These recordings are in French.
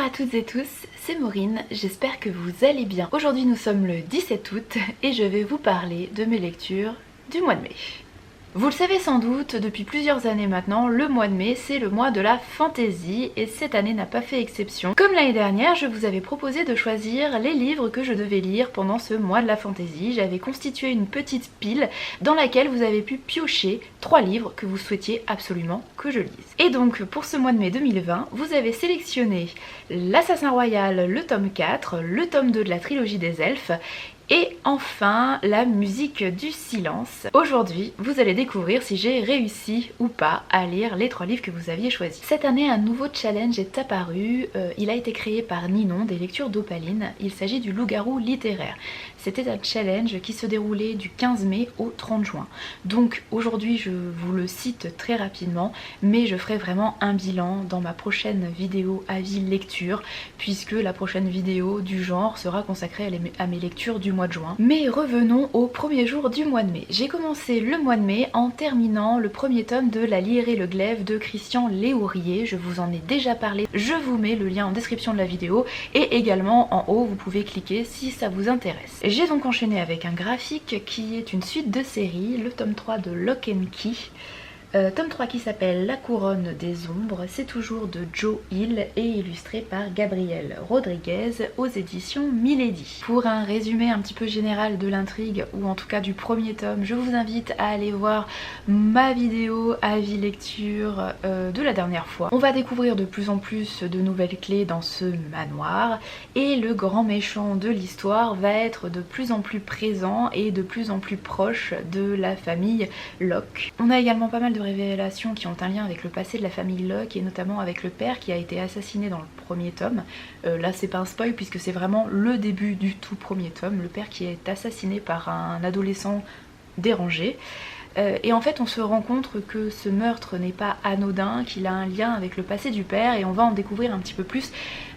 à toutes et tous, c'est Maureen, j'espère que vous allez bien. Aujourd'hui nous sommes le 17 août et je vais vous parler de mes lectures du mois de mai. Vous le savez sans doute, depuis plusieurs années maintenant, le mois de mai c'est le mois de la fantaisie et cette année n'a pas fait exception. Comme l'année dernière, je vous avais proposé de choisir les livres que je devais lire pendant ce mois de la fantaisie. J'avais constitué une petite pile dans laquelle vous avez pu piocher 3 livres que vous souhaitiez absolument que je lise. Et donc pour ce mois de mai 2020, vous avez sélectionné L'Assassin Royal, le tome 4, le tome 2 de la trilogie des elfes, et enfin, la musique du silence. Aujourd'hui, vous allez découvrir si j'ai réussi ou pas à lire les 3 livres que vous aviez choisis. Cette année, un nouveau challenge est apparu. Il a été créé par Ninon, des lectures d'Opaline. Il s'agit du loup-garou littéraire. C'était un challenge qui se déroulait du 15 mai au 30 juin. Donc aujourd'hui, je vous le cite très rapidement, mais je ferai vraiment un bilan dans ma prochaine vidéo avis lecture, puisque la prochaine vidéo du genre sera consacrée à mes lectures du mois de juin. Mais revenons au premier jour du mois de mai. J'ai commencé le mois de mai en terminant le premier tome de La Lyre et le glaive de Christian Léourier. Je vous en ai déjà parlé, je vous mets le lien en description de la vidéo et également en haut vous pouvez cliquer si ça vous intéresse. J'ai donc enchaîné avec un graphique qui est une suite de séries, le tome 3 de Lock and Key. Tome 3 qui s'appelle La couronne des ombres, c'est toujours de Joe Hill et illustré par Gabriel Rodriguez aux éditions Milady. Pour un résumé un petit peu général de l'intrigue, ou en tout cas du premier tome, je vous invite à aller voir ma vidéo avis lecture de la dernière fois. On va découvrir de plus en plus de nouvelles clés dans ce manoir et le grand méchant de l'histoire va être de plus en plus présent et de plus en plus proche de la famille Locke. On a également pas mal de révélations qui ont un lien avec le passé de la famille Locke et notamment avec le père qui a été assassiné dans le premier tome. Là c'est pas un spoil puisque c'est vraiment le début du tout premier tome, le père qui est assassiné par un adolescent dérangé. Et en fait on se rend compte que ce meurtre n'est pas anodin, qu'il a un lien avec le passé du père et on va en découvrir un petit peu plus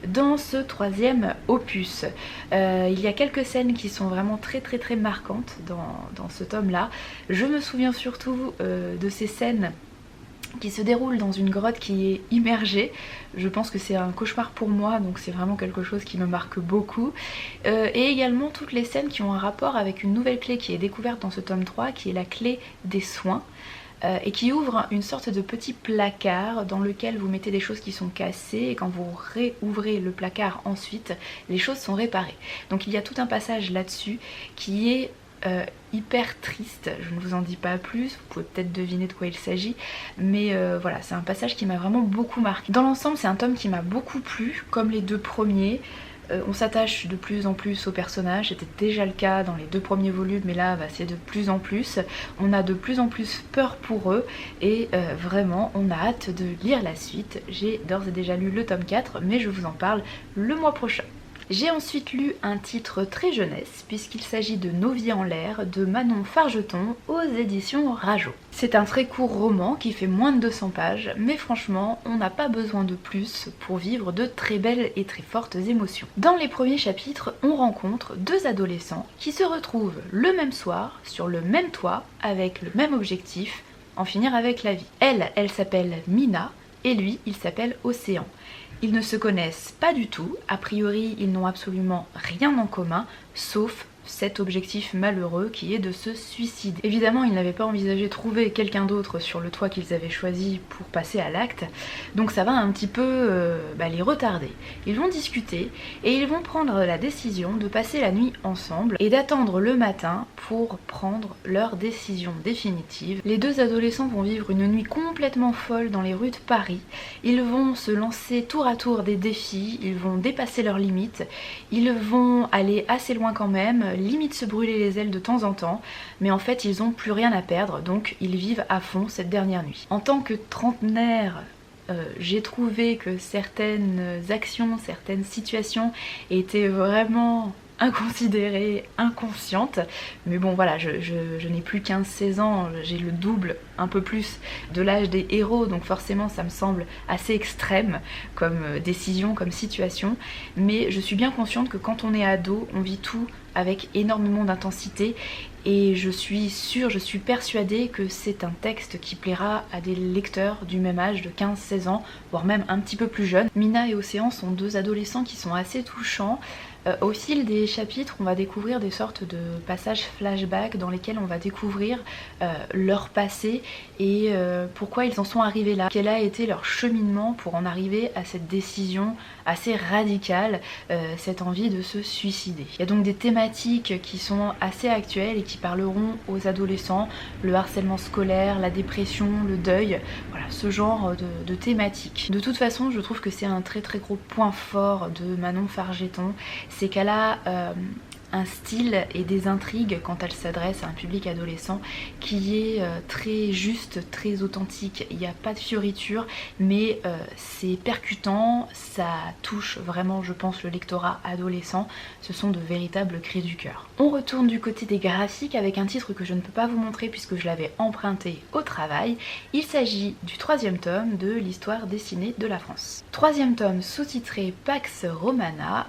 dans ce 3e opus. Il y a quelques scènes qui sont vraiment très marquantes dans ce tome là. Je me souviens surtout de ces scènes qui se déroule dans une grotte qui est immergée. Je pense que c'est un cauchemar pour moi, donc c'est vraiment quelque chose qui me marque beaucoup. Et également toutes les scènes qui ont un rapport avec une nouvelle clé qui est découverte dans ce tome 3, qui est la clé des soins, et qui ouvre une sorte de petit placard dans lequel vous mettez des choses qui sont cassées, et quand vous réouvrez le placard ensuite, les choses sont réparées. Donc il y a tout un passage là-dessus qui est hyper triste, je ne vous en dis pas plus, vous pouvez peut-être deviner de quoi il s'agit, mais voilà, c'est un passage qui m'a vraiment beaucoup marqué. Dans l'ensemble, c'est un tome qui m'a beaucoup plu, comme les 2 premiers. On s'attache de plus en plus aux personnages, c'était déjà le cas dans les 2 premiers volumes, mais là c'est de plus en plus. On a de plus en plus peur pour eux et vraiment on a hâte de lire la suite. J'ai d'ores et déjà lu le tome 4, mais je vous en parle le mois prochain. J'ai ensuite lu un titre très jeunesse puisqu'il s'agit de Nos vies en l'air de Manon Fargeton aux éditions Rajo. C'est un très court roman qui fait moins de 200 pages mais franchement on n'a pas besoin de plus pour vivre de très belles et très fortes émotions. Dans les premiers chapitres on rencontre 2 adolescents qui se retrouvent le même soir sur le même toit avec le même objectif, en finir avec la vie. Elle s'appelle Mina et lui il s'appelle Océan. Ils ne se connaissent pas du tout, a priori ils n'ont absolument rien en commun, sauf cet objectif malheureux qui est de se suicider. Évidemment ils n'avaient pas envisagé de trouver quelqu'un d'autre sur le toit qu'ils avaient choisi pour passer à l'acte, donc ça va un petit peu les retarder. Ils vont discuter et ils vont prendre la décision de passer la nuit ensemble et d'attendre le matin pour prendre leur décision définitive. Les 2 adolescents vont vivre une nuit complètement folle dans les rues de Paris. Ils vont se lancer tour à tour des défis, ils vont dépasser leurs limites, ils vont aller assez loin quand même, limite se brûler les ailes de temps en temps, mais en fait ils ont plus rien à perdre, donc ils vivent à fond cette dernière nuit. En tant que trentenaire, j'ai trouvé que certaines actions, certaines situations étaient vraiment inconsidérée, inconsciente. Mais bon voilà, je n'ai plus 15-16 ans, j'ai le double, un peu plus de l'âge des héros, donc forcément ça me semble assez extrême comme décision, comme situation. Mais je suis bien consciente que quand on est ado, on vit tout avec énormément d'intensité et je suis persuadée que c'est un texte qui plaira à des lecteurs du même âge de 15-16 ans, voire même un petit peu plus jeunes. Mina et Océan sont deux adolescents qui sont assez touchants. Au fil des chapitres, on va découvrir des sortes de passages flashback dans lesquels on va découvrir leur passé et pourquoi ils en sont arrivés là, quel a été leur cheminement pour en arriver à cette décision assez radicale, cette envie de se suicider. Il y a donc des thématiques qui sont assez actuelles et qui parleront aux adolescents, le harcèlement scolaire, la dépression, le deuil, voilà, ce genre de thématiques. De toute façon, je trouve que c'est un très gros point fort de Manon Fargeton, c'est qu'elle a un style et des intrigues quand elle s'adresse à un public adolescent qui est très juste, très authentique. Il n'y a pas de fioritures, mais c'est percutant, ça touche vraiment, je pense, le lectorat adolescent. Ce sont de véritables cris du cœur. On retourne du côté des graphiques avec un titre que je ne peux pas vous montrer puisque je l'avais emprunté au travail. Il s'agit du 3e tome de l'histoire dessinée de la France. 3e tome sous-titré Pax Romana,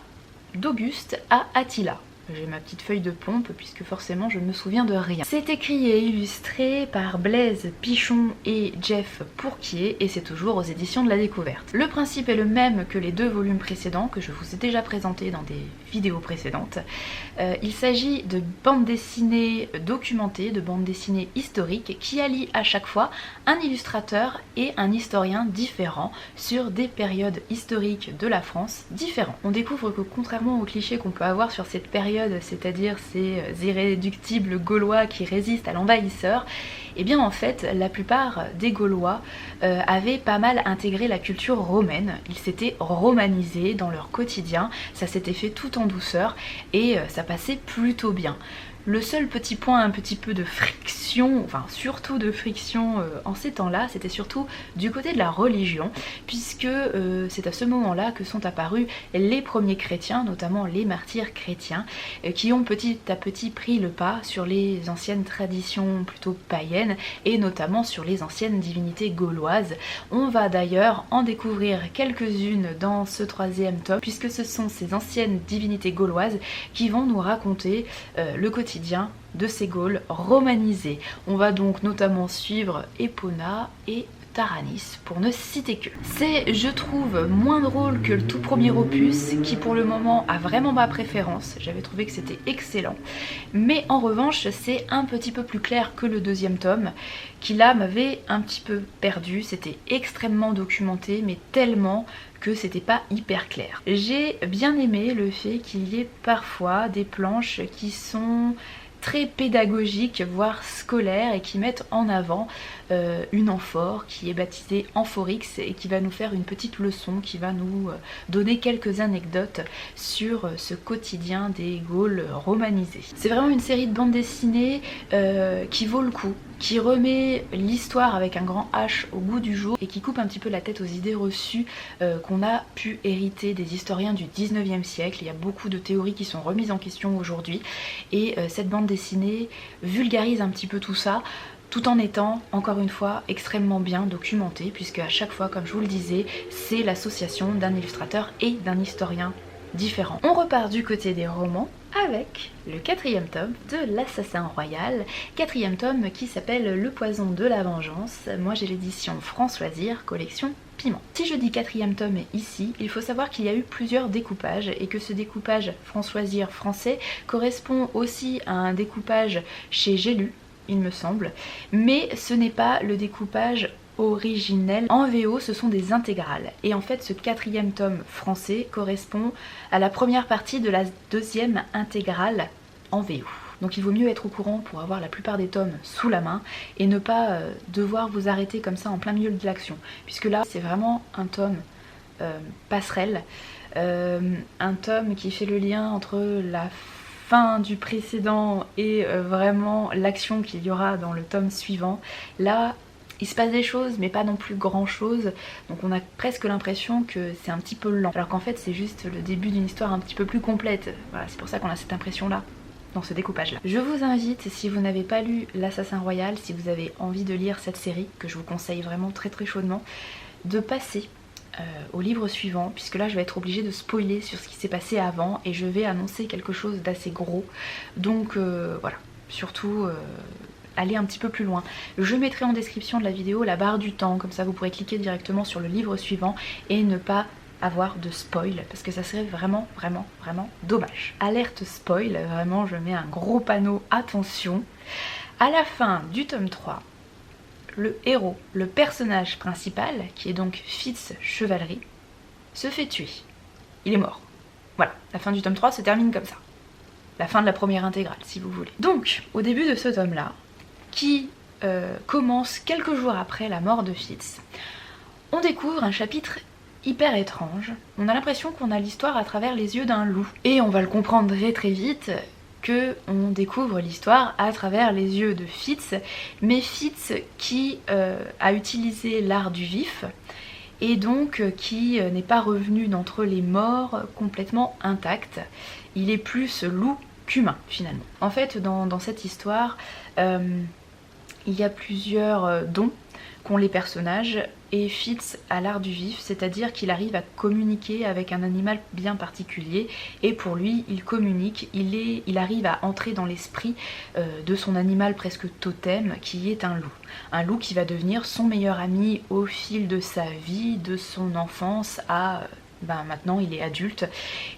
d'Auguste à Attila. J'ai ma petite feuille de pompe puisque forcément je ne me souviens de rien. C'est écrit et illustré par Blaise Pichon et Jeff Pourquier et c'est toujours aux éditions de la Découverte. Le principe est le même que les 2 volumes précédents que je vous ai déjà présentés dans des vidéos précédentes. Il s'agit de bandes dessinées documentées, de bandes dessinées historiques qui allient à chaque fois un illustrateur et un historien différents sur des périodes historiques de la France différentes. On découvre que contrairement aux clichés qu'on peut avoir sur cette période, c'est-à-dire ces irréductibles Gaulois qui résistent à l'envahisseur, et bien en fait la plupart des Gaulois avaient pas mal intégré la culture romaine, ils s'étaient romanisés dans leur quotidien, ça s'était fait tout en douceur et ça passait plutôt bien. Le seul petit point, un petit peu de friction, enfin surtout de friction en ces temps-là, c'était surtout du côté de la religion, puisque c'est à ce moment-là que sont apparus les premiers chrétiens, notamment les martyrs chrétiens, qui ont petit à petit pris le pas sur les anciennes traditions plutôt païennes, et notamment sur les anciennes divinités gauloises. On va d'ailleurs en découvrir quelques-unes dans ce 3e tome, puisque ce sont ces anciennes divinités gauloises qui vont nous raconter le quotidien de ces Gaules romanisés. On va donc notamment suivre Epona et Taranis, pour ne citer que. C'est, je trouve, moins drôle que le tout premier opus, qui pour le moment a vraiment ma préférence. J'avais trouvé que c'était excellent. Mais en revanche, c'est un petit peu plus clair que le 2e tome, qui là m'avait un petit peu perdu. C'était extrêmement documenté, mais tellement que c'était pas hyper clair. J'ai bien aimé le fait qu'il y ait parfois des planches qui sont très pédagogiques, voire scolaires, et qui mettent en avant une amphore qui est baptisée Amphorix et qui va nous faire une petite leçon, qui va nous donner quelques anecdotes sur ce quotidien des Gaules romanisés. C'est vraiment une série de bandes dessinées qui vaut le coup, qui remet l'histoire avec un grand H au goût du jour et qui coupe un petit peu la tête aux idées reçues qu'on a pu hériter des historiens du 19e siècle. Il y a beaucoup de théories qui sont remises en question aujourd'hui et cette bande dessinée vulgarise un petit peu tout ça, tout en étant, encore une fois, extrêmement bien documentée, puisque à chaque fois, comme je vous le disais, c'est l'association d'un illustrateur et d'un historien différent. On repart du côté des romans avec le 4e tome de l'Assassin Royal, 4e tome qui s'appelle Le Poison de la Vengeance. Moi j'ai l'édition Françoisir, collection Piment. Si je dis 4e tome ici, il faut savoir qu'il y a eu plusieurs découpages et que ce découpage Françoisir français correspond aussi à un découpage chez J'ai lu, il me semble, mais ce n'est pas le découpage originel. En VO, ce sont des intégrales. Et en fait, ce 4e tome français correspond à la première partie de la 2e intégrale en VO. Donc il vaut mieux être au courant pour avoir la plupart des tomes sous la main et ne pas devoir vous arrêter comme ça en plein milieu de l'action. Puisque là, c'est vraiment un tome passerelle, un tome qui fait le lien entre la fin du précédent et vraiment l'action qu'il y aura dans le tome suivant. Là, il se passe des choses mais pas non plus grand chose, donc on a presque l'impression que c'est un petit peu lent, alors qu'en fait c'est juste le début d'une histoire un petit peu plus complète. Voilà, c'est pour ça qu'on a cette impression là dans ce découpage là. Je vous invite, si vous n'avez pas lu l'Assassin Royal, si vous avez envie de lire cette série, que je vous conseille vraiment très chaudement, de passer au livre suivant, puisque là je vais être obligée de spoiler sur ce qui s'est passé avant et je vais annoncer quelque chose d'assez gros, donc voilà, surtout aller un petit peu plus loin. Je mettrai en description de la vidéo la barre du temps, comme ça vous pourrez cliquer directement sur le livre suivant et ne pas avoir de spoil, parce que ça serait vraiment dommage. Alerte spoil, vraiment je mets un gros panneau attention. À la fin du tome 3, le héros, le personnage principal, qui est donc Fitz Chevalery, se fait tuer. Il est mort. Voilà, la fin du tome 3 se termine comme ça. La fin de la première intégrale, si vous voulez. Donc, au début de ce tome-là, qui commence quelques jours après la mort de Fitz, on découvre un chapitre hyper étrange. On a l'impression qu'on a l'histoire à travers les yeux d'un loup. Et on va le comprendre très vite, que on découvre l'histoire à travers les yeux de Fitz, mais Fitz qui a utilisé l'art du vif et donc qui n'est pas revenu d'entre les morts complètement intact. Il est plus loup qu'humain finalement. En fait dans cette histoire il y a plusieurs dons qu'ont les personnages, et Fitz a l'art du vif, c'est-à-dire qu'il arrive à communiquer avec un animal bien particulier, et pour lui il communique, il arrive à entrer dans l'esprit de son animal presque totem qui est un loup. Un loup qui va devenir son meilleur ami au fil de sa vie, de son enfance à... maintenant il est adulte,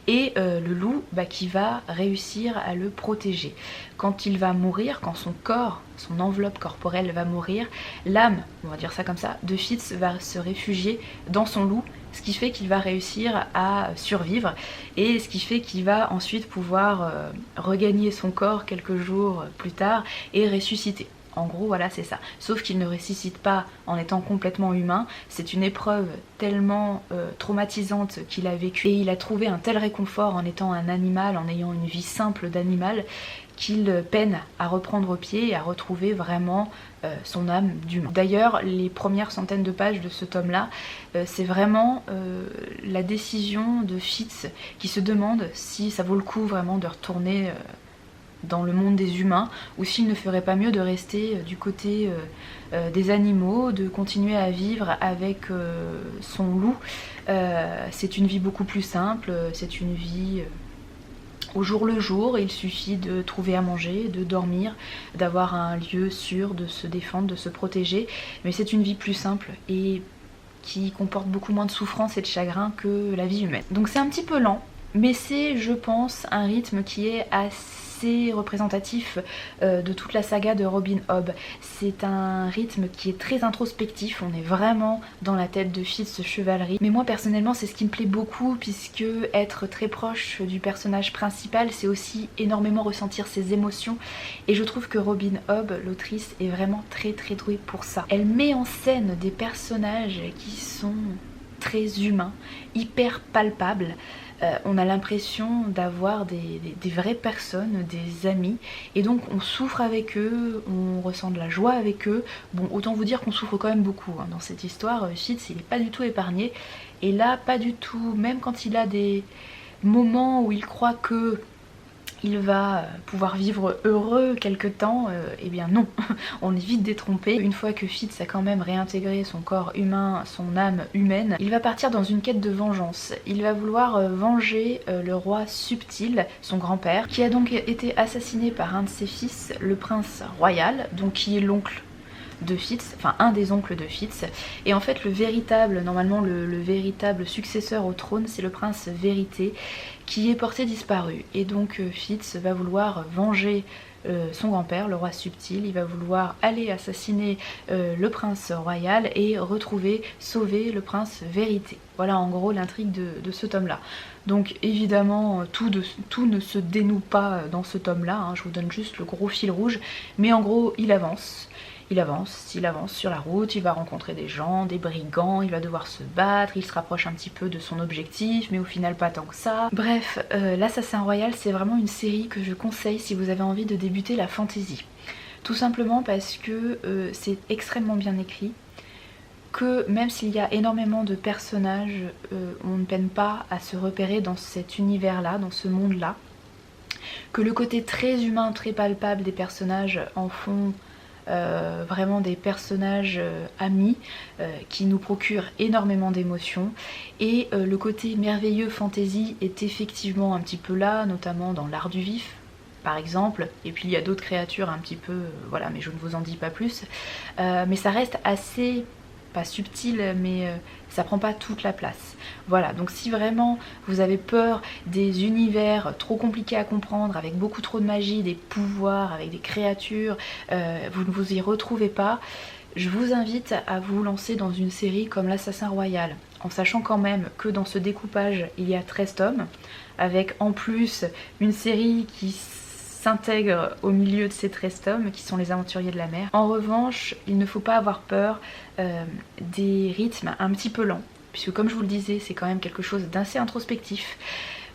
et le loup qui va réussir à le protéger. Quand il va mourir, quand son corps, son enveloppe corporelle va mourir, l'âme, on va dire ça comme ça, de Fitz va se réfugier dans son loup, ce qui fait qu'il va réussir à survivre et ce qui fait qu'il va ensuite pouvoir regagner son corps quelques jours plus tard et ressusciter. En gros, voilà, c'est ça. Sauf qu'il ne ressuscite pas en étant complètement humain. C'est une épreuve tellement traumatisante qu'il a vécue. Et il a trouvé un tel réconfort en étant un animal, en ayant une vie simple d'animal, qu'il peine à reprendre pied et à retrouver vraiment son âme d'humain. D'ailleurs, les premières centaines de pages de ce tome-là, c'est vraiment la décision de Fitz qui se demande si ça vaut le coup vraiment de retourner... dans le monde des humains, ou s'il ne ferait pas mieux de rester du côté des animaux, de continuer à vivre avec son loup. C'est une vie beaucoup plus simple, c'est une vie au jour le jour, il suffit de trouver à manger, de dormir, d'avoir un lieu sûr, de se défendre, de se protéger, mais c'est une vie plus simple et qui comporte beaucoup moins de souffrance et de chagrin que la vie humaine. Donc c'est un petit peu lent, mais c'est, je pense, un rythme qui est assez représentatif de toute la saga de Robin Hobb. C'est un rythme qui est très introspectif, on est vraiment dans la tête de Fitz Chevalery, mais moi personnellement c'est ce qui me plaît beaucoup, puisque être très proche du personnage principal c'est aussi énormément ressentir ses émotions, et je trouve que Robin Hobb, l'autrice, est vraiment très douée pour ça. Elle met en scène des personnages qui sont très humains, hyper palpables. On a l'impression d'avoir des vraies personnes, des amis, et donc on souffre avec eux, on ressent de la joie avec eux. Bon, autant vous dire qu'on souffre quand même beaucoup dans cette histoire. Fitz, il n'est pas du tout épargné, et là pas du tout, même quand il a des moments où il croit que il va pouvoir vivre heureux quelque temps, eh bien non, on est vite détrompé. Une fois que Fitz a quand même réintégré son corps humain, son âme humaine, il va partir dans une quête de vengeance. Il va vouloir venger le roi Subtil, son grand-père, qui a donc été assassiné par un de ses fils, le prince royal, donc qui est l'oncle de Fitz, enfin un des oncles de Fitz, et en fait le véritable, normalement le véritable successeur au trône, c'est le prince Vérité, qui est porté disparu. Et donc Fitz va vouloir venger son grand-père, le roi Subtil. Il va vouloir aller assassiner le prince royal et retrouver, sauver le prince Vérité. Voilà en gros l'intrigue de ce tome-là. Donc évidemment tout ne se dénoue pas dans ce tome-là, hein. Je vous donne juste le gros fil rouge, mais en gros il avance sur la route, il va rencontrer des gens, des brigands, il va devoir se battre, il se rapproche un petit peu de son objectif, mais au final pas tant que ça. Bref, l'Assassin Royal, c'est vraiment une série que je conseille si vous avez envie de débuter la fantasy. Tout simplement parce que c'est extrêmement bien écrit, que même s'il y a énormément de personnages, on ne peine pas à se repérer dans cet univers-là, dans ce monde-là. Que le côté très humain, très palpable des personnages en font vraiment des personnages amis qui nous procurent énormément d'émotions. Et le côté merveilleux fantasy est effectivement un petit peu là, notamment dans l'art du vif, par exemple, et puis il y a d'autres créatures un petit peu, voilà, mais je ne vous en dis pas plus. Mais ça reste assez, pas subtil, mais ça prend pas toute la place. Voilà, donc si vraiment vous avez peur des univers trop compliqués à comprendre, avec beaucoup trop de magie, des pouvoirs, avec des créatures, vous ne vous y retrouvez pas, je vous invite à vous lancer dans une série comme l'Assassin Royal, en sachant quand même que dans ce découpage il y a 13 tomes, avec en plus une série qui s'intègre au milieu de ces 13 tomes qui sont les aventuriers de la mer. En revanche, il ne faut pas avoir peur des rythmes un petit peu lents, puisque comme je vous le disais, c'est quand même quelque chose d'assez introspectif.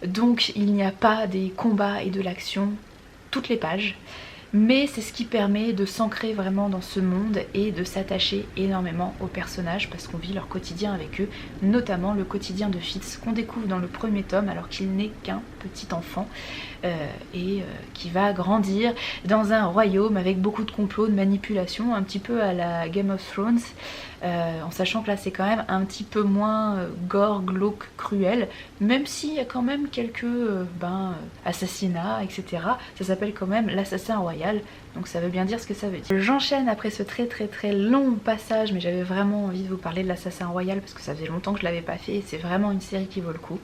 Donc il n'y a pas des combats et de l'action toutes les pages, mais c'est ce qui permet de s'ancrer vraiment dans ce monde et de s'attacher énormément aux personnages parce qu'on vit leur quotidien avec eux, notamment le quotidien de Fitz qu'on découvre dans le premier tome alors qu'il n'est qu'un petit enfant qui va grandir dans un royaume avec beaucoup de complots, de manipulations, un petit peu à la Game of Thrones, en sachant que là c'est quand même un petit peu moins gore, glauque, cruel, même s'il y a quand même quelques assassinats, etc. Ça s'appelle quand même l'Assassin Royal, donc ça veut bien dire ce que ça veut dire. J'enchaîne après ce très long passage, mais j'avais vraiment envie de vous parler de l'Assassin Royal parce que ça faisait longtemps que je l'avais pas fait et c'est vraiment une série qui vaut le coup.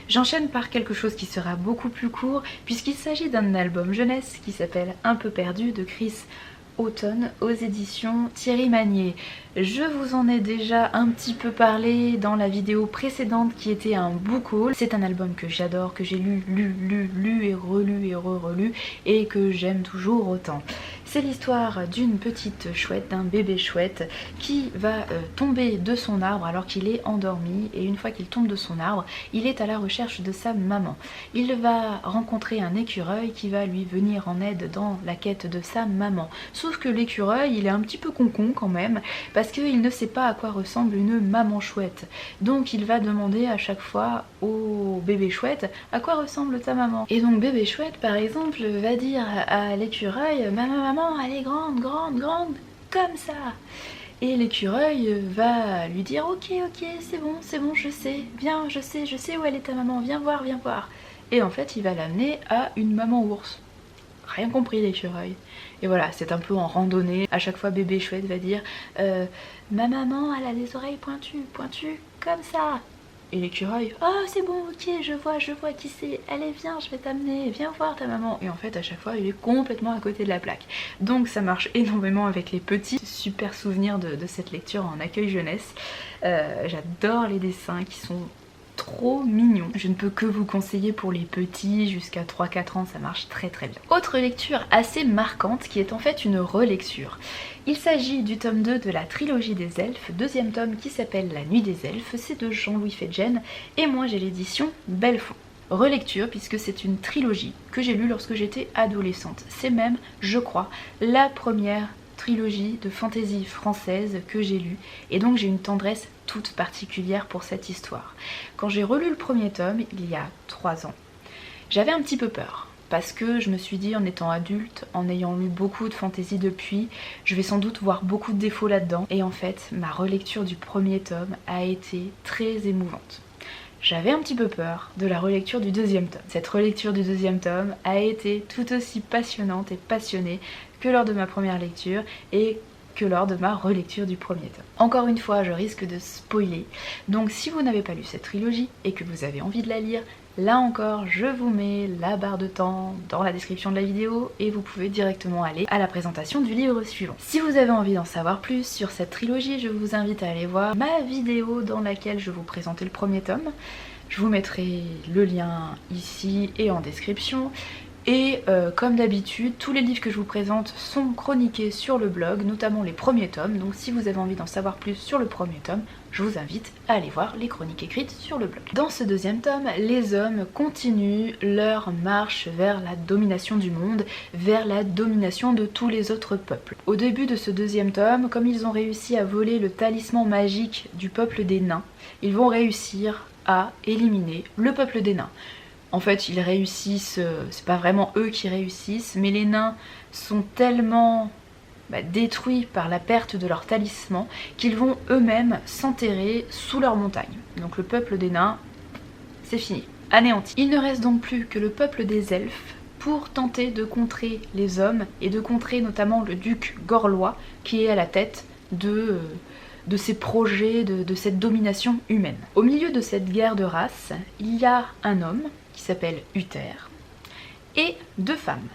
J'enchaîne par quelque chose qui sera beaucoup plus court puisqu'il s'agit d'un album jeunesse qui s'appelle Un peu perdu de Chris Houghton aux éditions Thierry Magnier. Je vous en ai déjà un petit peu parlé dans la vidéo précédente qui était un book haul. C'est un album que j'adore, que j'ai lu et relu et que j'aime toujours autant. C'est l'histoire d'une petite chouette, d'un bébé chouette qui va tomber de son arbre alors qu'il est endormi, et une fois qu'il tombe de son arbre, il est à la recherche de sa maman. Il va rencontrer un écureuil qui va lui venir en aide dans la quête de sa maman. Sauf que l'écureuil, il est un petit peu concon quand même, parce qu'il ne sait pas à quoi ressemble une maman chouette. Donc il va demander à chaque fois au bébé chouette à quoi ressemble ta maman. Et donc bébé chouette par exemple va dire à l'écureuil, maman elle est grande, comme ça. Et l'écureuil va lui dire ok c'est bon je sais, viens je sais où elle est ta maman, viens voir. Et en fait il va l'amener à une maman ours. Rien compris l'écureuil. Et voilà, c'est un peu en randonnée. À chaque fois bébé chouette va dire ma maman elle a les oreilles pointues comme ça. Et l'écureuil, oh c'est bon, ok, je vois qui c'est, allez viens, je vais t'amener, viens voir ta maman. Et en fait à chaque fois il est complètement à côté de la plaque. Donc ça marche énormément avec les petits. Super souvenir de cette lecture en accueil jeunesse. J'adore les dessins qui sont trop mignon. Je ne peux que vous conseiller pour les petits, jusqu'à 3-4 ans, ça marche très bien. Autre lecture assez marquante qui est en fait une relecture. Il s'agit du tome 2 de la trilogie des elfes, deuxième tome qui s'appelle La Nuit des elfes, c'est de Jean-Louis Fedgen et moi j'ai l'édition Belfond. Relecture puisque c'est une trilogie que j'ai lue lorsque j'étais adolescente. C'est même, je crois, la première trilogie de fantasy française que j'ai lue et donc j'ai une tendresse toute particulière pour cette histoire. Quand j'ai relu le premier tome il y a 3 ans, j'avais un petit peu peur parce que je me suis dit en étant adulte, en ayant lu beaucoup de fantasy depuis, je vais sans doute voir beaucoup de défauts là-dedans et en fait ma relecture du premier tome a été très émouvante. J'avais un petit peu peur de la relecture du deuxième tome. Cette relecture du deuxième tome a été tout aussi passionnante et passionnée que lors de ma première lecture et que lors de ma relecture du premier tome. Encore une fois, je risque de spoiler, donc si vous n'avez pas lu cette trilogie et que vous avez envie de la lire, là encore, je vous mets la barre de temps dans la description de la vidéo et vous pouvez directement aller à la présentation du livre suivant. Si vous avez envie d'en savoir plus sur cette trilogie, je vous invite à aller voir ma vidéo dans laquelle je vous présentais le premier tome. Je vous mettrai le lien ici et en description. Et comme d'habitude, tous les livres que je vous présente sont chroniqués sur le blog, notamment les premiers tomes. Donc si vous avez envie d'en savoir plus sur le premier tome, je vous invite à aller voir les chroniques écrites sur le blog. Dans ce deuxième tome, les hommes continuent leur marche vers la domination du monde, vers la domination de tous les autres peuples. Au début de ce deuxième tome, comme ils ont réussi à voler le talisman magique du peuple des nains, ils vont réussir à éliminer le peuple des nains. En fait, ils réussissent, c'est pas vraiment eux qui réussissent, mais les nains sont tellement détruits par la perte de leur talisman qu'ils vont eux-mêmes s'enterrer sous leur montagne. Donc le peuple des nains, c'est fini, anéanti. Il ne reste donc plus que le peuple des elfes pour tenter de contrer les hommes et de contrer notamment le duc Gorlois qui est à la tête de ces projets, de cette domination humaine. Au milieu de cette guerre de race, il y a un homme qui s'appelle Uther et deux femmes.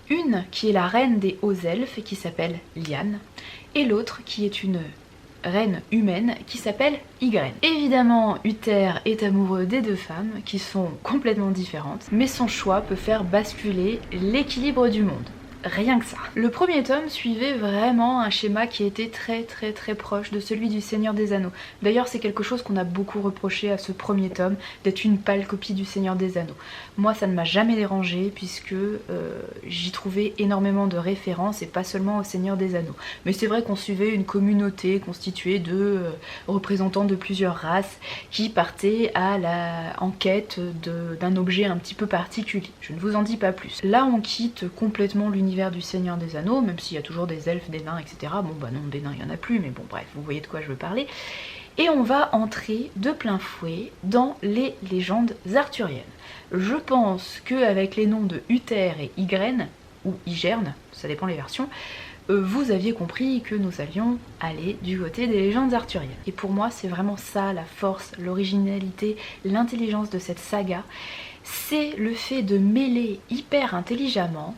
Une qui est la reine des hauts elfes et qui s'appelle Lyanne, et l'autre qui est une reine humaine qui s'appelle Ygren. Évidemment, Uther est amoureux des deux femmes qui sont complètement différentes, mais son choix peut faire basculer l'équilibre du monde. Rien que ça. Le premier tome suivait vraiment un schéma qui était très proche de celui du Seigneur des Anneaux. D'ailleurs c'est quelque chose qu'on a beaucoup reproché à ce premier tome, d'être une pâle copie du Seigneur des Anneaux. Moi ça ne m'a jamais dérangé puisque j'y trouvais énormément de références et pas seulement au Seigneur des Anneaux. Mais c'est vrai qu'on suivait une communauté constituée de représentants de plusieurs races qui partaient à la enquête d'un objet un petit peu particulier. Je ne vous en dis pas plus. Là on quitte complètement l'univers du Seigneur des Anneaux, même s'il y a toujours des elfes, des nains, etc. Bon bah non, des nains il y en a plus, mais bon bref, vous voyez de quoi je veux parler. Et on va entrer de plein fouet dans les légendes arthuriennes. Je pense qu'avec les noms de Uther et Ygren, ou Ygerne, ça dépend les versions, vous aviez compris que nous allions aller du côté des légendes arthuriennes. Et pour moi c'est vraiment ça la force, l'originalité, l'intelligence de cette saga, c'est le fait de mêler hyper intelligemment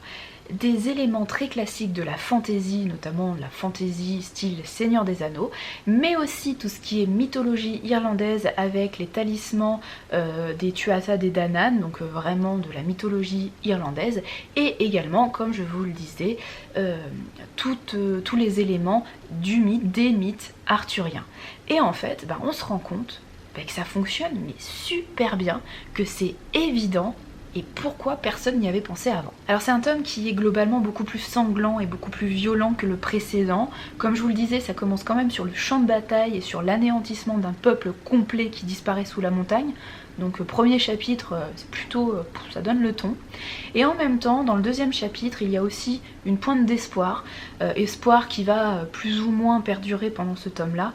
des éléments très classiques de la fantasy, notamment la fantasy style Seigneur des Anneaux, mais aussi tout ce qui est mythologie irlandaise avec les talismans des Tuatha Dé Danann, donc vraiment de la mythologie irlandaise, et également, comme je vous le disais, tous les éléments du mythe, des mythes arthuriens. Et en fait, on se rend compte que ça fonctionne mais super bien, que c'est évident, et pourquoi personne n'y avait pensé avant. Alors c'est un tome qui est globalement beaucoup plus sanglant et beaucoup plus violent que le précédent. Comme je vous le disais, ça commence quand même sur le champ de bataille et sur l'anéantissement d'un peuple complet qui disparaît sous la montagne. Donc premier chapitre, c'est plutôt, ça donne le ton. Et en même temps, dans le deuxième chapitre, il y a aussi une pointe d'espoir. Espoir qui va plus ou moins perdurer pendant ce tome-là.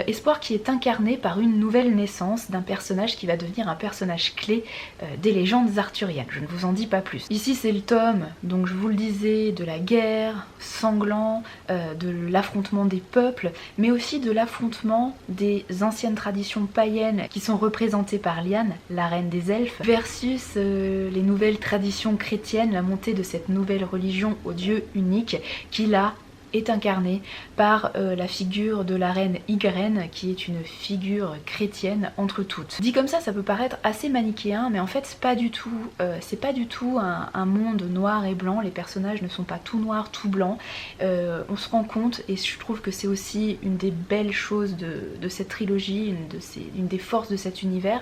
Espoir qui est incarné par une nouvelle naissance d'un personnage qui va devenir un personnage clé des légendes arthuriennes. Je ne vous en dis pas plus. Ici c'est le tome, donc je vous le disais, de la guerre, sanglant, de l'affrontement des peuples, mais aussi de l'affrontement des anciennes traditions païennes qui sont représentées par Lyanne, la reine des elfes, versus les nouvelles traditions chrétiennes, la montée de cette nouvelle religion au Dieu unique qui là est incarnée par la figure de la reine Ygren qui est une figure chrétienne entre toutes. Dit comme ça peut paraître assez manichéen, mais en fait c'est pas du tout un monde noir et blanc, les personnages ne sont pas tout noirs, tout blancs. On se rend compte, et je trouve que c'est aussi une des belles choses de cette trilogie, une des forces de cet univers,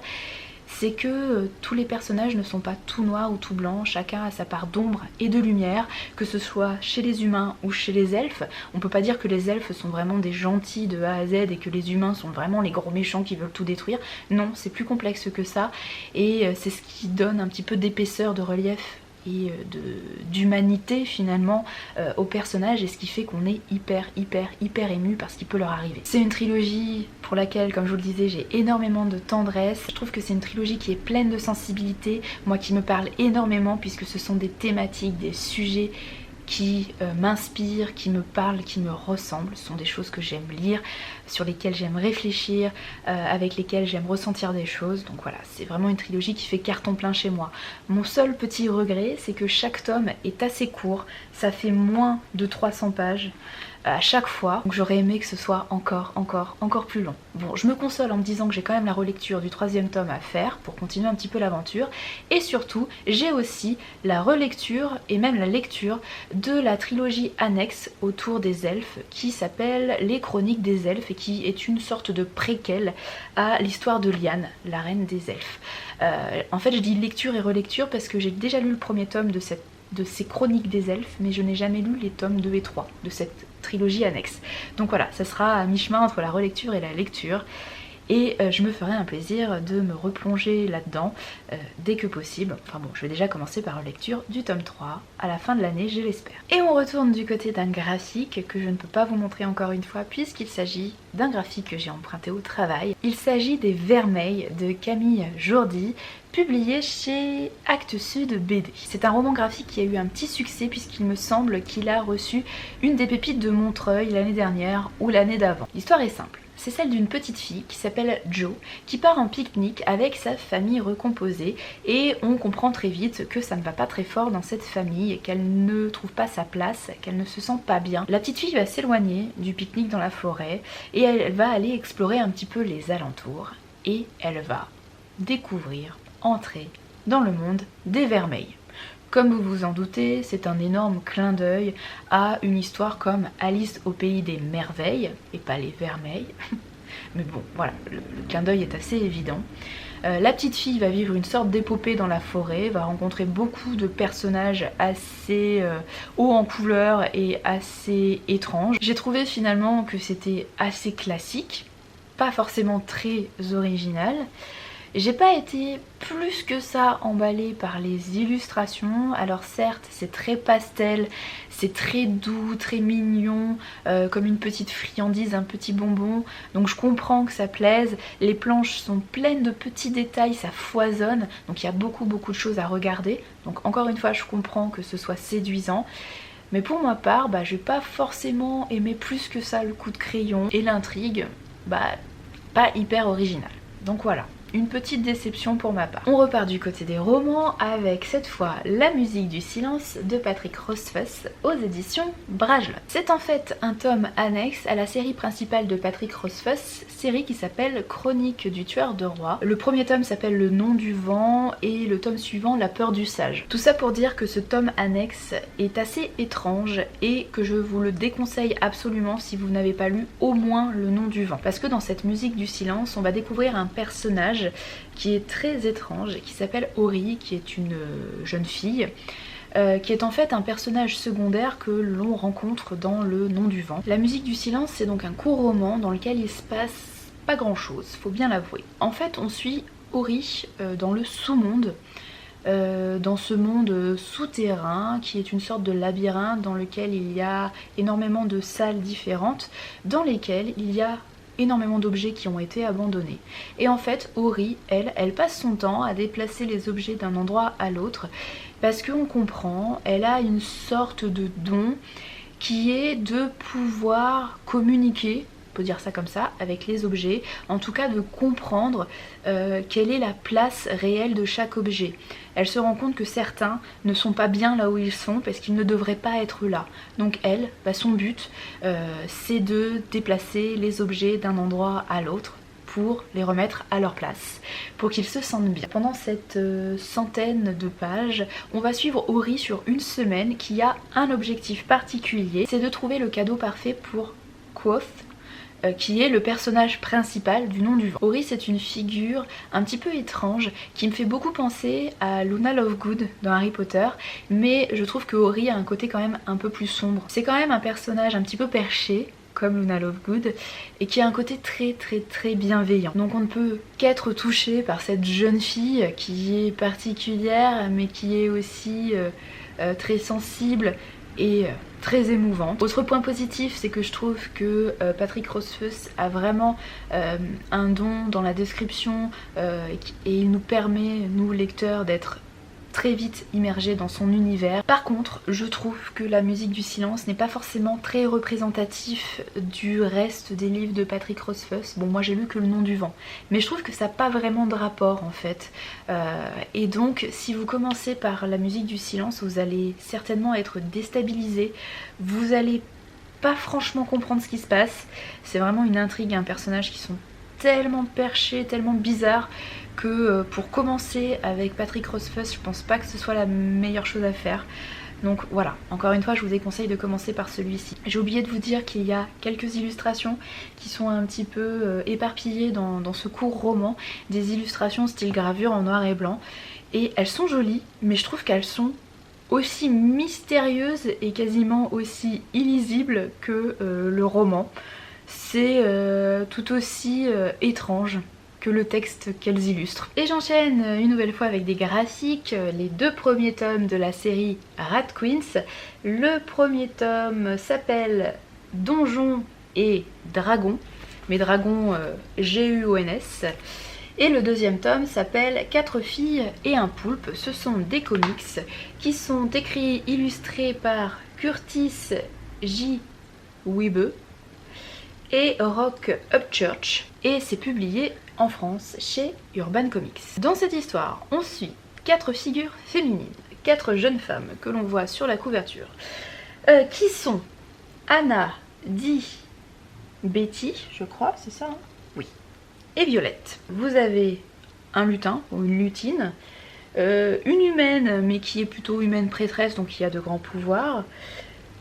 c'est que tous les personnages ne sont pas tout noirs ou tout blancs, chacun a sa part d'ombre et de lumière, que ce soit chez les humains ou chez les elfes. On peut pas dire que les elfes sont vraiment des gentils de A à Z et que les humains sont vraiment les gros méchants qui veulent tout détruire. Non, c'est plus complexe que ça, et c'est ce qui donne un petit peu d'épaisseur, de relief et d'humanité finalement aux personnages, et ce qui fait qu'on est hyper ému par ce qui peut leur arriver. C'est une trilogie pour laquelle, comme je vous le disais, j'ai énormément de tendresse. Je trouve que c'est une trilogie qui est pleine de sensibilité, moi qui me parle énormément puisque ce sont des thématiques, des sujets qui m'inspirent, qui me parlent, qui me ressemblent. Ce sont des choses que j'aime lire, sur lesquelles j'aime réfléchir, avec lesquelles j'aime ressentir des choses. Donc voilà, c'est vraiment une trilogie qui fait carton plein chez moi. Mon seul petit regret, c'est que chaque tome est assez court, ça fait moins de 300 pages à chaque fois, donc j'aurais aimé que ce soit encore plus long. Bon, je me console en me disant que j'ai quand même la relecture du 3e tome à faire pour continuer un petit peu l'aventure, et surtout j'ai aussi la relecture et même la lecture de la trilogie annexe autour des elfes qui s'appelle Les Chroniques des Elfes et qui est une sorte de préquel à l'histoire de Lyanne, la reine des elfes. En fait je dis lecture et relecture parce que j'ai déjà lu le 1er tome de ces Chroniques des Elfes, mais je n'ai jamais lu les tomes 2 et 3 de cette trilogie annexe. Donc voilà, ça sera à mi-chemin entre la relecture et la lecture. Et je me ferai un plaisir de me replonger là-dedans dès que possible. Enfin bon, je vais déjà commencer par la lecture du tome 3 à la fin de l'année, je l'espère. Et on retourne du côté d'un graphique que je ne peux pas vous montrer encore une fois puisqu'il s'agit d'un graphique que j'ai emprunté au travail. Il s'agit des Vermeils de Camille Jourdi, publié chez Actes Sud BD. C'est un roman graphique qui a eu un petit succès puisqu'il me semble qu'il a reçu une des pépites de Montreuil l'année dernière ou l'année d'avant. L'histoire est simple. C'est celle d'une petite fille qui s'appelle Jo, qui part en pique-nique avec sa famille recomposée et on comprend très vite que ça ne va pas très fort dans cette famille et qu'elle ne trouve pas sa place, qu'elle ne se sent pas bien. La petite fille va s'éloigner du pique-nique dans la forêt et elle va aller explorer un petit peu les alentours et elle va découvrir, entrer dans le monde des Vermeils. Comme vous vous en doutez, c'est un énorme clin d'œil à une histoire comme Alice au pays des merveilles, et pas les Vermeils. Mais bon, voilà, le clin d'œil est assez évident. La petite fille va vivre une sorte d'épopée dans la forêt, va rencontrer beaucoup de personnages assez hauts en couleur et assez étranges. J'ai trouvé finalement que c'était assez classique, pas forcément très original. J'ai pas été plus que ça emballée par les illustrations. Alors certes c'est très pastel, c'est très doux, très mignon, comme une petite friandise, un petit bonbon. Donc je comprends que ça plaise. Les planches sont pleines de petits détails, ça foisonne. Donc il y a beaucoup de choses à regarder. Donc encore une fois je comprends que ce soit séduisant. Mais pour ma part, je vais pas forcément aimer plus que ça le coup de crayon. Et l'intrigue, pas hyper originale. Donc voilà. Une petite déception pour ma part. On repart du côté des romans avec cette fois La musique du silence de Patrick Rothfuss aux éditions Bragelonne. C'est en fait un tome annexe à la série principale de Patrick Rothfuss, série qui s'appelle Chronique du tueur de rois. Le premier tome s'appelle Le nom du vent et le tome suivant La peur du sage. Tout ça pour dire que ce tome annexe est assez étrange et que je vous le déconseille absolument si vous n'avez pas lu au moins Le nom du vent. Parce que dans cette musique du silence, on va découvrir un personnage qui est très étrange, qui s'appelle Ori, qui est une jeune fille, qui est en fait un personnage secondaire que l'on rencontre dans Le nom du vent. La musique du silence, c'est donc un court roman dans lequel il se passe pas grand chose, faut bien l'avouer. En fait, on suit Ori dans le sous-monde, dans ce monde souterrain qui est une sorte de labyrinthe dans lequel il y a énormément de salles différentes, dans lesquelles il y a énormément d'objets qui ont été abandonnés. Et en fait, Ori, elle passe son temps à déplacer les objets d'un endroit à l'autre parce qu'on comprend, elle a une sorte de don qui est de pouvoir communiquer, on peut dire ça comme ça, avec les objets, en tout cas de comprendre quelle est la place réelle de chaque objet. Elle se rend compte que certains ne sont pas bien là où ils sont parce qu'ils ne devraient pas être là. Donc elle, son but, c'est de déplacer les objets d'un endroit à l'autre pour les remettre à leur place, pour qu'ils se sentent bien. Pendant cette centaine de pages, on va suivre Ori sur une semaine qui a un objectif particulier, c'est de trouver le cadeau parfait pour Kvothe, qui est le personnage principal du nom du vent. Ori, c'est une figure un petit peu étrange qui me fait beaucoup penser à Luna Lovegood dans Harry Potter, mais je trouve que Ori a un côté quand même un peu plus sombre. C'est quand même un personnage un petit peu perché, comme Luna Lovegood, et qui a un côté très bienveillant. Donc on ne peut qu'être touché par cette jeune fille qui est particulière, mais qui est aussi très sensible et très émouvante. Autre point positif, c'est que je trouve que Patrick Rothfuss a vraiment un don dans la description et il nous permet, nous lecteurs, d'être très vite immergée dans son univers. Par contre, je trouve que la musique du silence n'est pas forcément très représentatif du reste des livres de Patrick Rothfuss. Bon, moi j'ai lu que Le Nom du Vent, mais je trouve que ça n'a pas vraiment de rapport en fait. Et donc, si vous commencez par la musique du silence, vous allez certainement être déstabilisé. Vous allez pas franchement comprendre ce qui se passe. C'est vraiment une intrigue et un personnage qui sont tellement perchés, tellement bizarres que pour commencer avec Patrick Rothfuss, je pense pas que ce soit la meilleure chose à faire. Donc voilà, encore une fois je vous déconseille de commencer par celui-ci. J'ai oublié de vous dire qu'il y a quelques illustrations qui sont un petit peu éparpillées dans ce court roman, des illustrations style gravure en noir et blanc, et elles sont jolies, mais je trouve qu'elles sont aussi mystérieuses et quasiment aussi illisibles que le roman. C'est tout aussi étrange que le texte qu'elles illustrent. Et j'enchaîne une nouvelle fois avec des graphiques, les 2 premiers tomes de la série Rat Queens. Le premier tome s'appelle Donjons et Dragons, mais Dragons G-U-O-N-S. Et le deuxième tome s'appelle 4 filles et un poulpe. Ce sont des comics qui sont écrits et illustrés par Curtis J. Wiebe et Rock Upchurch, et c'est publié en France chez Urban Comics. Dans cette histoire, on suit 4 figures féminines, 4 jeunes femmes que l'on voit sur la couverture, qui sont Anna, Dee, Betty, je crois, c'est ça, hein, oui, et Violette. Vous avez un lutin ou une lutine, une humaine mais qui est plutôt humaine prêtresse, donc qui a de grands pouvoirs,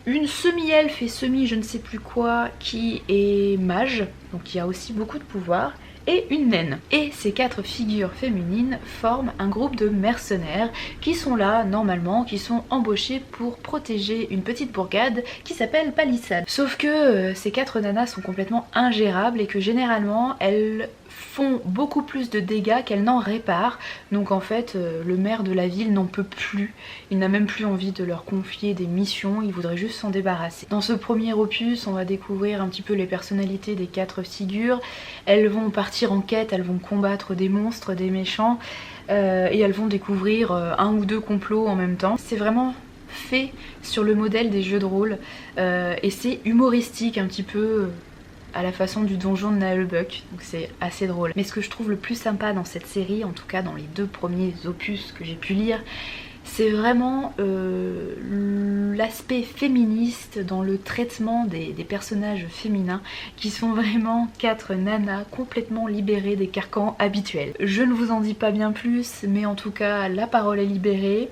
une semi-elfe et semi je ne sais plus quoi qui est mage, donc qui a aussi beaucoup de pouvoir, et une naine. Et ces 4 figures féminines forment un groupe de mercenaires qui sont là normalement, qui sont embauchés pour protéger une petite bourgade qui s'appelle Palisade. Sauf que ces 4 nanas sont complètement ingérables et que généralement elles font beaucoup plus de dégâts qu'elles n'en réparent. Donc en fait le maire de la ville n'en peut plus, il n'a même plus envie de leur confier des missions, il voudrait juste s'en débarrasser. Dans ce premier opus on va découvrir un petit peu les personnalités des 4 figures. Elles vont partir en quête, elles vont combattre des monstres, des méchants, et elles vont découvrir 1 ou 2 complots en même temps. C'est vraiment fait sur le modèle des jeux de rôle, et c'est humoristique un petit peu à la façon du donjon de Naheulbeuk, donc c'est assez drôle. Mais ce que je trouve le plus sympa dans cette série, en tout cas dans les 2 premiers opus que j'ai pu lire, c'est vraiment l'aspect féministe dans le traitement des personnages féminins qui sont vraiment 4 nanas complètement libérées des carcans habituels. Je ne vous en dis pas bien plus, mais en tout cas la parole est libérée,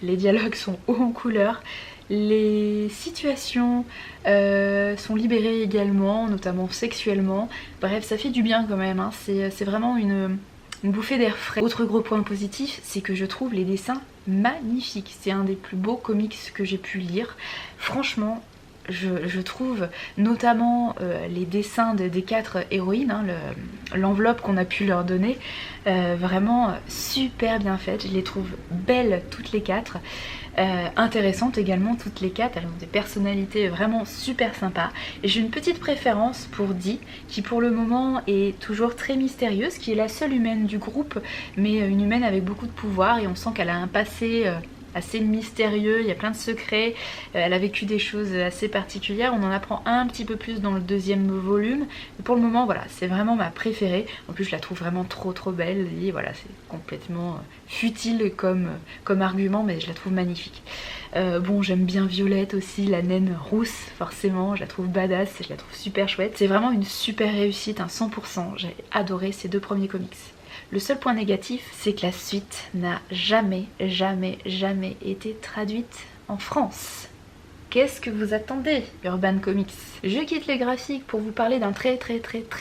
les dialogues sont hauts en couleur, les situations sont libérées également, notamment sexuellement. Bref, ça fait du bien quand même, hein. C'est vraiment une bouffée d'air frais. Autre gros point positif, c'est que je trouve les dessins magnifiques. C'est un des plus beaux comics que j'ai pu lire. Franchement, je trouve notamment les dessins des 4 héroïnes, hein, l'enveloppe qu'on a pu leur donner, vraiment super bien faite. Je les trouve belles toutes les 4. Intéressantes également toutes les 4, elles ont des personnalités vraiment super sympas, et j'ai une petite préférence pour Dee qui pour le moment est toujours très mystérieuse, qui est la seule humaine du groupe, mais une humaine avec beaucoup de pouvoir, et on sent qu'elle a un passé assez mystérieux, il y a plein de secrets, elle a vécu des choses assez particulières, on en apprend un petit peu plus dans le 2e volume, mais pour le moment voilà, c'est vraiment ma préférée. En plus je la trouve vraiment trop belle, et voilà, c'est complètement futile comme argument, mais je la trouve magnifique. Bon, j'aime bien Violette aussi, la naine rousse, forcément, je la trouve badass, je la trouve super chouette. C'est vraiment une super réussite, un 100%, j'ai adoré ces 2 premiers comics. Le seul point négatif, c'est que la suite n'a jamais été traduite en France. Qu'est-ce que vous attendez, Urban Comics? Je quitte les graphiques pour vous parler d'un très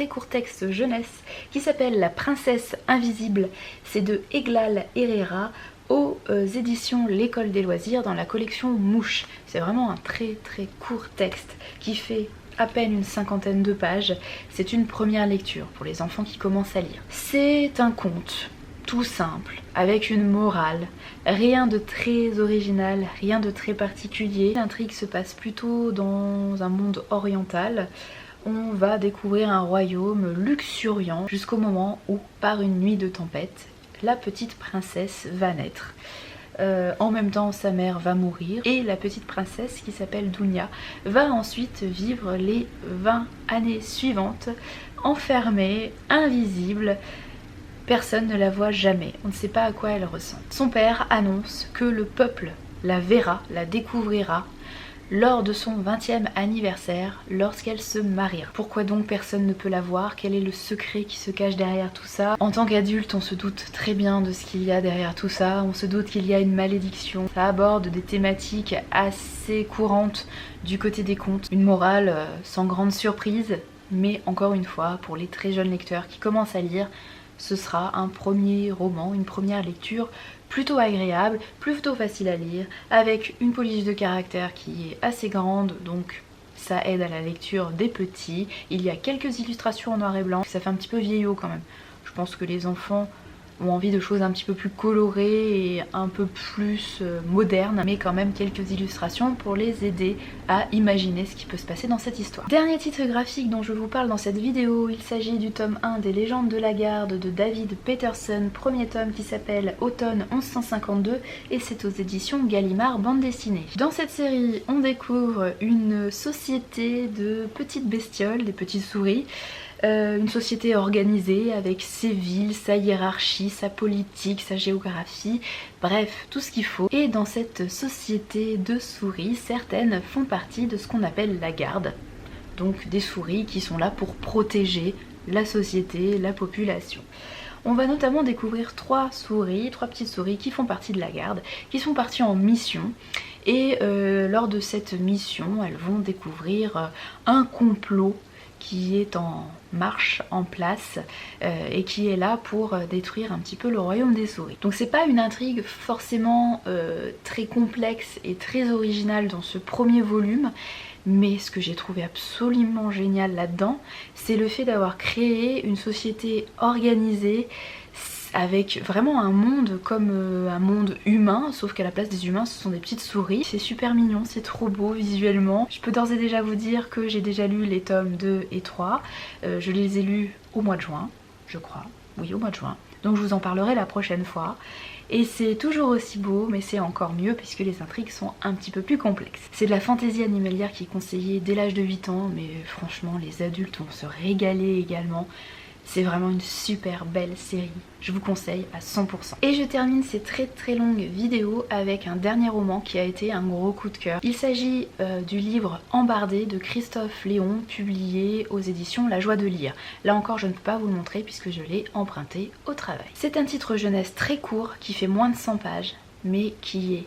court texte jeunesse qui s'appelle La Princesse Invisible. C'est de Eglal Herrera aux éditions L'École des Loisirs dans la collection Mouche. C'est vraiment un très court texte qui fait à peine une 50aine de pages. C'est une première lecture pour les enfants qui commencent à lire. C'est un conte tout simple, avec une morale, rien de très original, rien de très particulier. L'intrigue se passe plutôt dans un monde oriental. On va découvrir un royaume luxuriant jusqu'au moment où, par une nuit de tempête, la petite princesse va naître. En même temps, sa mère va mourir et la petite princesse qui s'appelle Dounia va ensuite vivre les 20 années suivantes enfermée, invisible. Personne ne la voit jamais, on ne sait pas à quoi elle ressemble. Son père annonce que le peuple la verra, la découvrira lors de son 20e anniversaire, lorsqu'elle se mariera. Pourquoi donc personne ne peut la voir? Quel est le secret qui se cache derrière tout ça? En tant qu'adulte, on se doute très bien de ce qu'il y a derrière tout ça, on se doute qu'il y a une malédiction. Ça aborde des thématiques assez courantes du côté des contes, une morale sans grande surprise, mais encore une fois, pour les très jeunes lecteurs qui commencent à lire, ce sera un premier roman, une première lecture plutôt agréable, plutôt facile à lire, avec une police de caractère qui est assez grande, donc ça aide à la lecture des petits. Il y a quelques illustrations en noir et blanc, ça fait un petit peu vieillot quand même. Je pense que les enfants ont envie de choses un petit peu plus colorées et un peu plus modernes, mais quand même quelques illustrations pour les aider à imaginer ce qui peut se passer dans cette histoire. Dernier titre graphique dont je vous parle dans cette vidéo, il s'agit du tome 1 des Légendes de la Garde de David Peterson, premier tome qui s'appelle Automne 1152 et c'est aux éditions Gallimard bande dessinée. Dans cette série, on découvre une société de petites bestioles, des petites souris, une société organisée avec ses villes, sa hiérarchie, sa politique, sa géographie, bref, tout ce qu'il faut. Et dans cette société de souris, certaines font partie de ce qu'on appelle la garde, donc des souris qui sont là pour protéger la société, la population. On va notamment découvrir trois petites souris qui font partie de la garde, qui sont parties en mission. Et lors de cette mission, elles vont découvrir un complot qui est en marche, en place, et qui est là pour détruire un petit peu le royaume des souris. Donc c'est pas une intrigue forcément très complexe et très originale dans ce premier volume, mais ce que j'ai trouvé absolument génial là-dedans, c'est le fait d'avoir créé une société organisée, avec vraiment un monde comme un monde humain, sauf qu'à la place des humains ce sont des petites souris. C'est super mignon, c'est trop beau visuellement. Je peux d'ores et déjà vous dire que j'ai déjà lu les tomes 2 et 3. Je les ai lus au mois de juin, je crois. Oui, au mois de juin. Donc je vous en parlerai la prochaine fois. Et c'est toujours aussi beau, mais c'est encore mieux puisque les intrigues sont un petit peu plus complexes. C'est de la fantaisie animalière qui est conseillée dès l'âge de 8 ans, mais franchement les adultes vont se régaler également. C'est vraiment une super belle série, je vous conseille à 100%. Et je termine ces très longues vidéos avec un dernier roman qui a été un gros coup de cœur. Il s'agit du livre Embardé de Christophe Léon, publié aux éditions La Joie de Lire. Là encore je ne peux pas vous le montrer puisque je l'ai emprunté au travail. C'est un titre jeunesse très court qui fait moins de 100 pages, mais qui est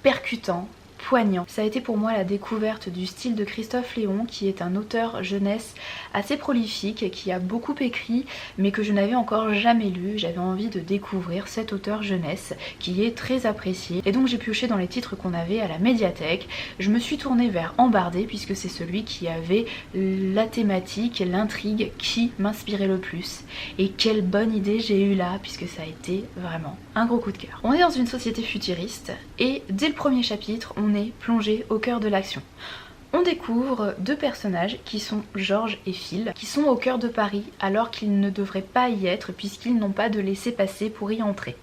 percutant, poignant. Ça a été pour moi la découverte du style de Christophe Léon, qui est un auteur jeunesse assez prolifique, qui a beaucoup écrit mais que je n'avais encore jamais lu. J'avais envie de découvrir cet auteur jeunesse qui est très apprécié et donc j'ai pioché dans les titres qu'on avait à la médiathèque. Je me suis tournée vers Embardé puisque c'est celui qui avait la thématique, l'intrigue qui m'inspirait le plus, et quelle bonne idée j'ai eue là puisque ça a été vraiment un gros coup de cœur. On est dans une société futuriste et dès le premier chapitre on est plongé au cœur de l'action. On découvre deux personnages qui sont Georges et Phil, qui sont au cœur de Paris alors qu'ils ne devraient pas y être puisqu'ils n'ont pas de laissez-passer pour y entrer.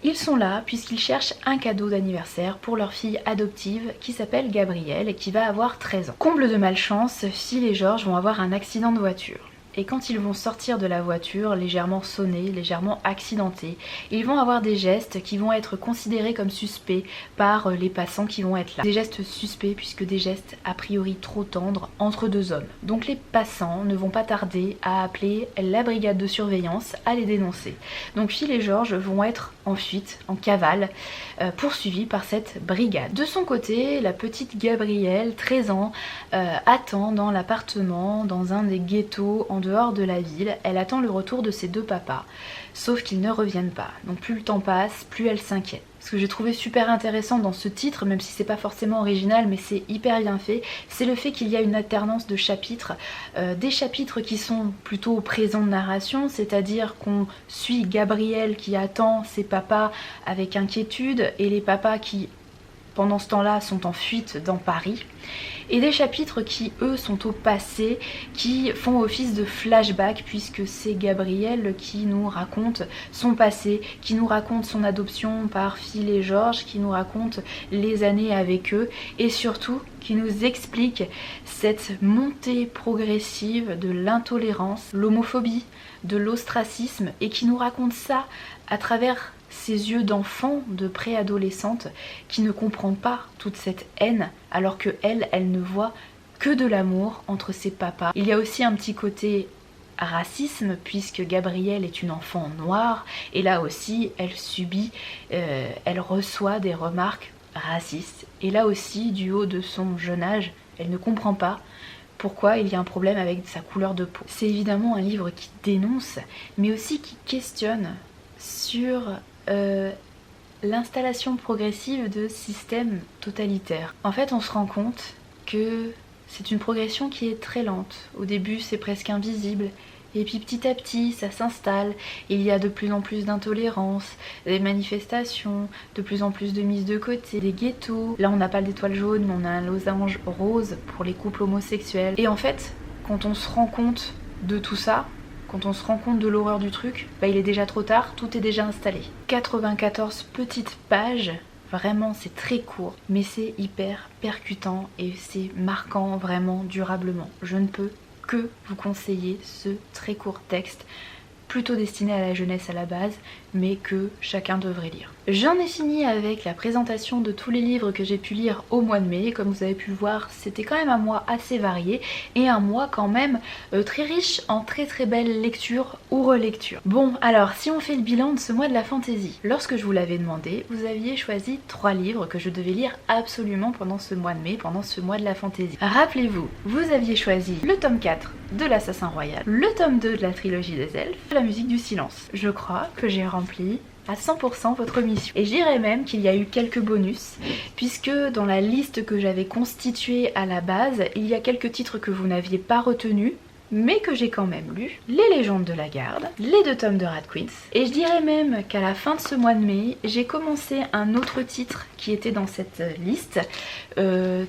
Ils sont là puisqu'ils cherchent un cadeau d'anniversaire pour leur fille adoptive qui s'appelle Gabrielle et qui va avoir 13 ans. Comble de malchance, Phil et Georges vont avoir un accident de voiture. Et quand ils vont sortir de la voiture, légèrement sonnés, légèrement accidentés, ils vont avoir des gestes qui vont être considérés comme suspects par les passants qui vont être là. Des gestes suspects puisque des gestes a priori trop tendres entre deux hommes. Donc les passants ne vont pas tarder à appeler la brigade de surveillance à les dénoncer. Donc Phil et Georges vont être en fuite, en cavale, poursuivis par cette brigade. De son côté, la petite Gabrielle, 13 ans, attend dans l'appartement, dans un des ghettos en dehors de la ville. Elle attend le retour de ses deux papas, sauf qu'ils ne reviennent pas. Donc plus le temps passe, plus elle s'inquiète. Ce que j'ai trouvé super intéressant dans ce titre, même si c'est pas forcément original mais c'est hyper bien fait, c'est le fait qu'il y a une alternance de chapitres, des chapitres qui sont plutôt au présent de narration, c'est-à-dire qu'on suit Gabrielle qui attend ses papas avec inquiétude et les papas qui pendant ce temps-là, sont en fuite dans Paris. Et des chapitres qui, eux, sont au passé, qui font office de flashback, puisque c'est Gabrielle qui nous raconte son passé, qui nous raconte son adoption par Phil et Georges, qui nous raconte les années avec eux, et surtout qui nous explique cette montée progressive de l'intolérance, l'homophobie, de l'ostracisme, et qui nous raconte ça à travers ses yeux d'enfant, de préadolescente, qui ne comprend pas toute cette haine, alors que elle ne voit que de l'amour entre ses papas. Il y a aussi un petit côté racisme, puisque Gabrielle est une enfant noire, et là aussi elle subit, elle reçoit des remarques racistes, et là aussi du haut de son jeune âge, elle ne comprend pas pourquoi il y a un problème avec sa couleur de peau. C'est évidemment un livre qui dénonce, mais aussi qui questionne sur l'installation progressive de systèmes totalitaires. En fait, on se rend compte que c'est une progression qui est très lente. Au début, c'est presque invisible. Et puis petit à petit, ça s'installe. Il y a de plus en plus d'intolérance, des manifestations, de plus en plus de mise de côté, des ghettos. Là, on n'a pas d'étoile jaune, mais on a un losange rose pour les couples homosexuels. Et en fait, quand on se rend compte de tout ça, quand on se rend compte de l'horreur du truc, bah il est déjà trop tard, tout est déjà installé. 94 petites pages, vraiment c'est très court, mais c'est hyper percutant et c'est marquant vraiment durablement. Je ne peux que vous conseiller ce très court texte, plutôt destiné à la jeunesse à la base, mais que chacun devrait lire. J'en ai fini avec la présentation de tous les livres que j'ai pu lire au mois de mai. Comme vous avez pu le voir, c'était quand même un mois assez varié et un mois quand même très riche en très belles lectures ou relectures. Bon, alors si on fait le bilan de ce mois de la fantaisie, lorsque je vous l'avais demandé, vous aviez choisi 3 livres que je devais lire absolument pendant ce mois de mai, pendant ce mois de la fantaisie. Rappelez-vous, vous aviez choisi le tome 4 de l'Assassin Royal, le tome 2 de la trilogie des elfes, la musique du silence. Je crois que j'ai rempli à 100% votre mission. Et je dirais même qu'il y a eu quelques bonus, puisque dans la liste que j'avais constituée à la base, il y a quelques titres que vous n'aviez pas retenus, mais que j'ai quand même lu. Les légendes de la garde, les 2 tomes de Radquins. Et je dirais même qu'à la fin de ce mois de mai, j'ai commencé un autre titre qui était dans cette liste,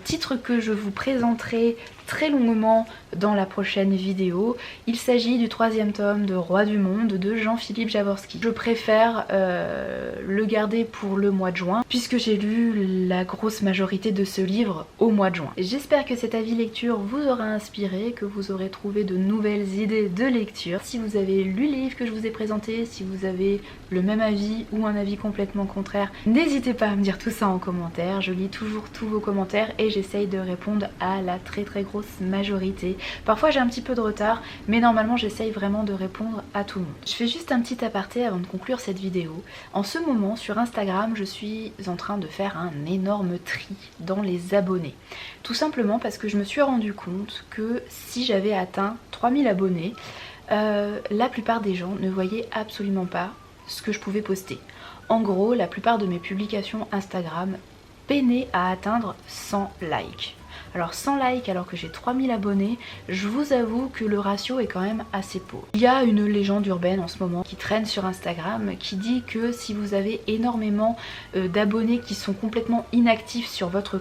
titre que je vous présenterai très longuement dans la prochaine vidéo. Il s'agit du 3e tome de Roi du Monde de Jean-Philippe Jaworski. Je préfère le garder pour le mois de juin, puisque j'ai lu la grosse majorité de ce livre au mois de juin. J'espère que cet avis lecture vous aura inspiré, que vous aurez trouvé de nouvelles idées de lecture. Si vous avez lu les livres que je vous ai présentés, si vous avez le même avis ou un avis complètement contraire, n'hésitez pas à me dire tout ça en commentaire. Je lis toujours tous vos commentaires et j'essaye de répondre à la très grosse majorité. Parfois j'ai un petit peu de retard, mais normalement j'essaye vraiment de répondre à tout le monde. Je fais juste un petit aparté avant de conclure cette vidéo. En ce moment sur Instagram, je suis en train de faire un énorme tri dans les abonnés. Tout simplement parce que je me suis rendu compte que si j'avais atteint 3000 abonnés, la plupart des gens ne voyaient absolument pas ce que je pouvais poster. En gros, la plupart de mes publications Instagram peinaient à atteindre 100 likes. Alors 100 likes alors que j'ai 3000 abonnés, je vous avoue que le ratio est quand même assez pauvre. Il y a une légende urbaine en ce moment qui traîne sur Instagram qui dit que si vous avez énormément d'abonnés qui sont complètement inactifs sur votre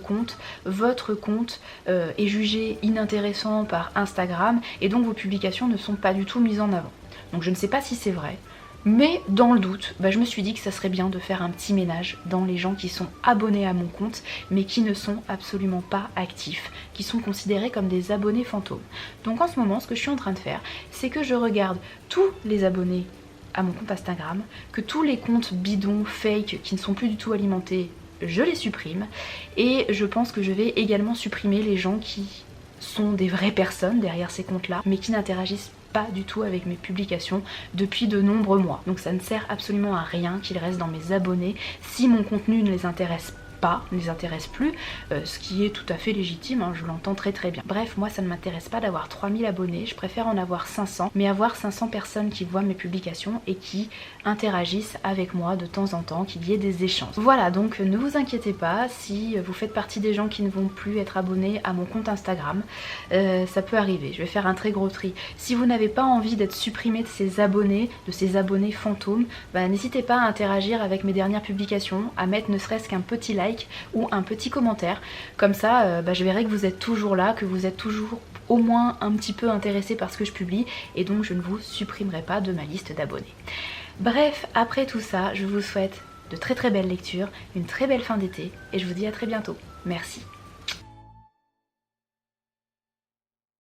compte est jugé inintéressant par Instagram et donc vos publications ne sont pas du tout mises en avant. Donc je ne sais pas si c'est vrai. Mais dans le doute, je me suis dit que ça serait bien de faire un petit ménage dans les gens qui sont abonnés à mon compte mais qui ne sont absolument pas actifs, qui sont considérés comme des abonnés fantômes. Donc en ce moment, ce que je suis en train de faire, c'est que je regarde tous les abonnés à mon compte Instagram, que tous les comptes bidons, fake, qui ne sont plus du tout alimentés, je les supprime. Et je pense que je vais également supprimer les gens qui sont des vraies personnes derrière ces comptes-là, mais qui n'interagissent pas du tout avec mes publications depuis de nombreux mois. Donc ça ne sert absolument à rien qu'ils restent dans mes abonnés si mon contenu ne les intéresse pas, ne les intéresse plus, ce qui est tout à fait légitime, hein, je l'entends très bien. Bref, moi ça ne m'intéresse pas d'avoir 3000 abonnés, je préfère en avoir 500, mais avoir 500 personnes qui voient mes publications et qui interagissent avec moi de temps en temps, qu'il y ait des échanges. Voilà, donc ne vous inquiétez pas si vous faites partie des gens qui ne vont plus être abonnés à mon compte Instagram, ça peut arriver, je vais faire un très gros tri. Si vous n'avez pas envie d'être supprimé de ces abonnés fantômes, n'hésitez pas à interagir avec mes dernières publications, à mettre ne serait-ce qu'un petit like like ou un petit commentaire. Comme ça, je verrai que vous êtes toujours là, que vous êtes toujours au moins un petit peu intéressé par ce que je publie et donc je ne vous supprimerai pas de ma liste d'abonnés. Bref, après tout ça, je vous souhaite de très belles lectures, une très belle fin d'été et je vous dis à très bientôt. Merci.